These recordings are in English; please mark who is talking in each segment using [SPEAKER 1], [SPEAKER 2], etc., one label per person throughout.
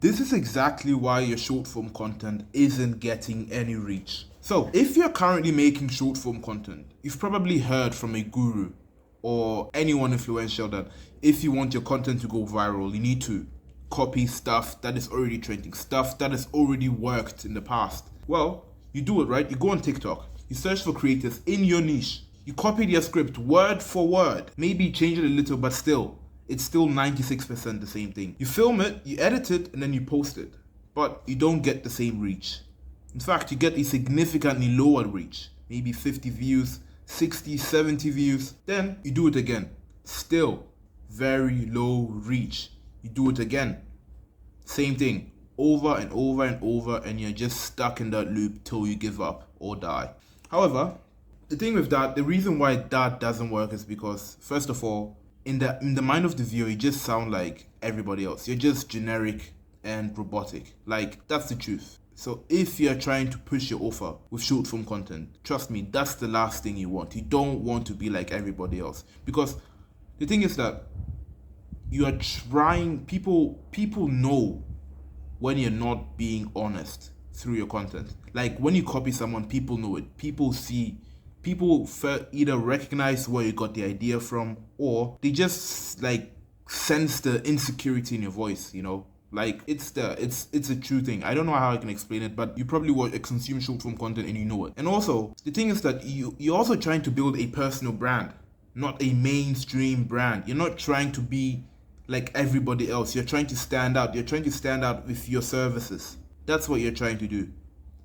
[SPEAKER 1] This is exactly why your short form content isn't getting any reach. So, if you're currently making short form content, you've probably heard from a guru or anyone influential that if you want your content to go viral, you need to copy stuff that is already trending, stuff that has already worked in the past. Well, you do it, right? You go on TikTok, you search for creators in your niche, you copy their script word for word, maybe change it a little, but still, it's still 96% the same thing. You film it, you edit it, and then you post it. But you don't get the same reach. In fact, you get a significantly lower reach. Maybe 50 views, 60, 70 views. Then you do it again. Still very low reach. You do it again. Same thing. Over and over and over, and you're just stuck in that loop till you give up or die. However, the thing with that, the reason why that doesn't work is because, first of all, in the mind of the viewer, you just sound like everybody else. You're just generic and robotic. Like, that's the truth. So if you're trying to push your offer with short form content, trust me, that's the last thing you want. You don't want to be like everybody else. Because the thing is that you are trying, people know when you're not being honest through your content. Like, when you copy someone, people know it. People see, people either recognize where you got the idea from, or they just like sense the insecurity in your voice, you know? Like, it's a true thing. I don't know how I can explain it, but you probably watch consume short form content and you know it. And also, the thing is that you're also trying to build a personal brand, not a mainstream brand. You're not trying to be like everybody else. You're trying to stand out. You're trying to stand out with your services. That's what you're trying to do.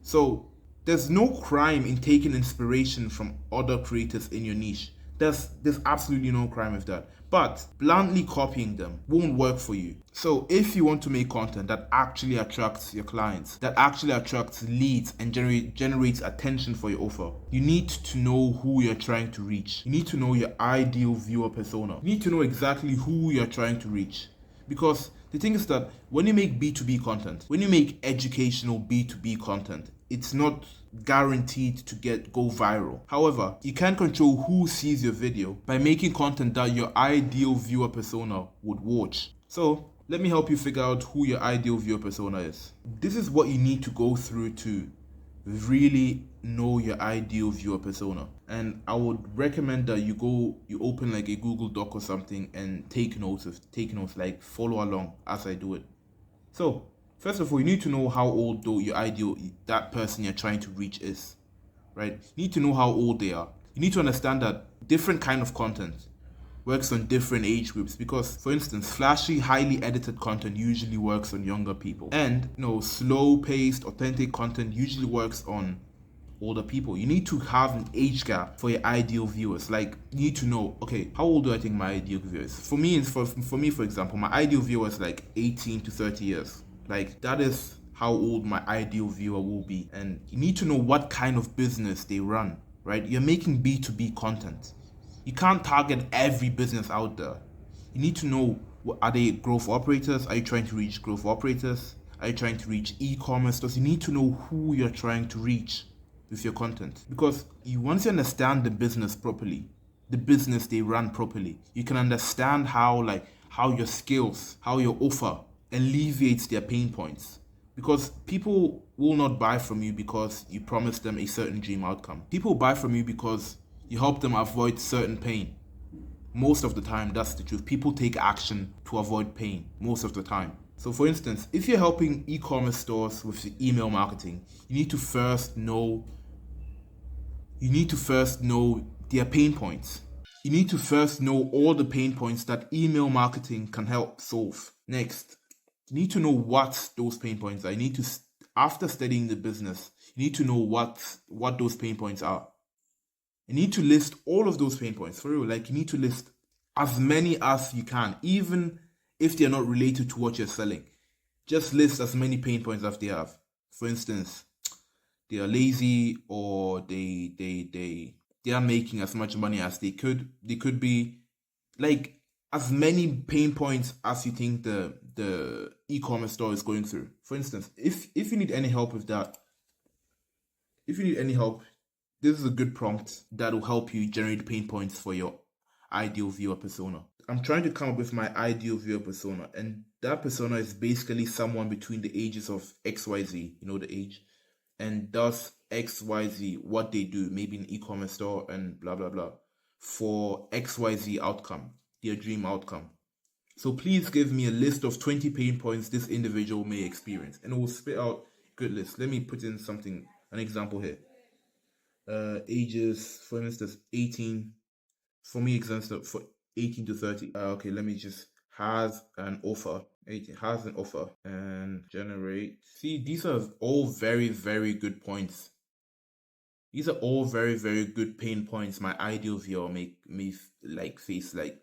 [SPEAKER 1] So there's no crime in taking inspiration from other creators in your niche. There's absolutely no crime with that. But bluntly copying them won't work for you. So if you want to make content that actually attracts your clients, that actually attracts leads and generates attention for your offer, you need to know who you're trying to reach. You need to know your ideal viewer persona. You need to know exactly who you're trying to reach. Because the thing is that when you make B2B content, when you make educational B2B content, it's not guaranteed to go viral. However, you can control who sees your video by making content that your ideal viewer persona would watch. So let me help you figure out who your ideal viewer persona is. This is what you need to go through to really know your ideal viewer persona. And I would recommend that you open like a Google Doc or something and take notes, like follow along as I do it. So first of all, you need to know how old that person you're trying to reach is, right? You need to know how old they are. You need to understand that different kind of content works on different age groups, because, for instance, flashy, highly edited content usually works on younger people, and slow-paced, authentic content usually works on older people. You need to have an age gap for your ideal viewers. Like, you need to know, okay, how old do I think my ideal viewer is? For me, for example, my ideal viewer is like 18 to 30 years. Like, that is how old my ideal viewer will be. And you need to know what kind of business they run, right? You're making B2B content. You can't target every business out there. You need to know, are they growth operators? Are you trying to reach growth operators? Are you trying to reach e-commerce stores? You need to know who you're trying to reach with your content. Because once you understand the business properly, the business they run properly, you can understand how your skills, how your offer alleviates their pain points. Because people will not buy from you because you promised them a certain dream outcome. People buy from you because you help them avoid certain pain. Most of the time, that's the truth. People take action to avoid pain most of the time. So for instance, if you're helping e-commerce stores with email marketing, you need to first know their pain points. You need to first know all the pain points that email marketing can help solve. Next, you need to know what those pain points are. After studying the business, you need to know what those pain points are. You need to list all of those pain points, for real. Like, you need to list as many as you can, even if they're not related to what you're selling. Just list as many pain points as they have. For instance, they are lazy, or they are making as much money as they could. They could be like as many pain points as you think the e-commerce store is going through. For instance, if you need any help with that, this is a good prompt that will help you generate pain points for your ideal viewer persona. I'm trying to come up with my ideal viewer persona, and that persona is basically someone between the ages of XYZ, you know, the age, and does XYZ, what they do, maybe an e-commerce store and blah blah blah, for XYZ outcome, their dream outcome. So please give me a list of 20 pain points this individual may experience, and it will spit out a good list. Let me put in an example here. Ages, for instance, 18. For me, example for 18 to 30. Okay, let me just has an offer. 18 has an offer and generate. See, these are all very, very good points. These are all very, very good pain points my ideal viewer may like face. Like,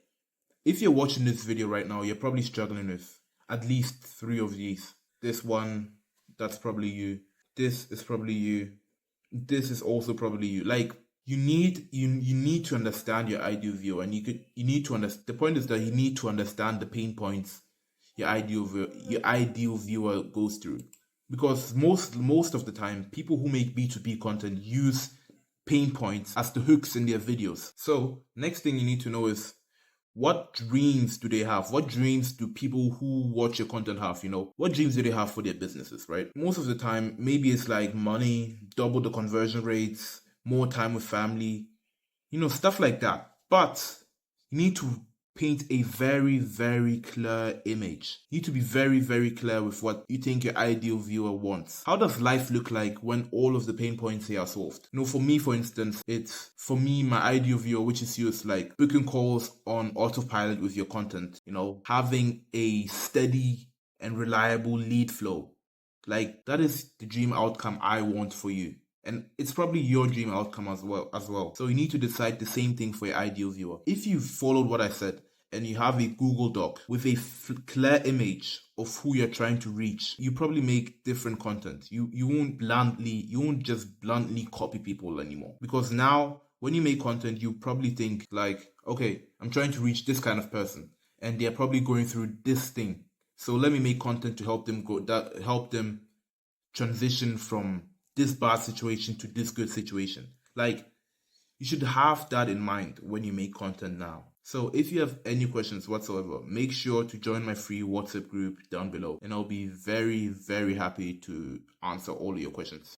[SPEAKER 1] if you're watching this video right now, you're probably struggling with at least 3 of these. This one, that's probably you. This is probably you. This is also probably you. Like, you need to understand your ideal viewer, and you need to understand. The point is that you need to understand the pain points your ideal viewer goes through, because most of the time, people who make B2B content use pain points as the hooks in their videos. So next thing you need to know is, what dreams do they have? What dreams do people who watch your content have? You know, what dreams do they have for their businesses, right? Most of the time, maybe it's like money, double the conversion rates, more time with family, you know, stuff like that. But you need to paint a very, very clear image. You need to be very, very clear with what you think your ideal viewer wants. How does life look like when all of the pain points here are solved? You know, for me, for instance, my ideal viewer, which is you, is like booking calls on autopilot with your content, you know, having a steady and reliable lead flow. Like, that is the dream outcome I want for you. And it's probably your dream outcome as well. So you need to decide the same thing for your ideal viewer. If you followed what I said and you have a Google Doc with a clear image of who you're trying to reach, you probably make different content. You won't just bluntly copy people anymore. Because now, when you make content, you probably think like, okay, I'm trying to reach this kind of person, and they're probably going through this thing. So let me make content to help them transition from this bad situation to this good situation. Like, you should have that in mind when you make content now. So if you have any questions whatsoever, make sure to join my free WhatsApp group down below, and I'll be very, very happy to answer all of your questions.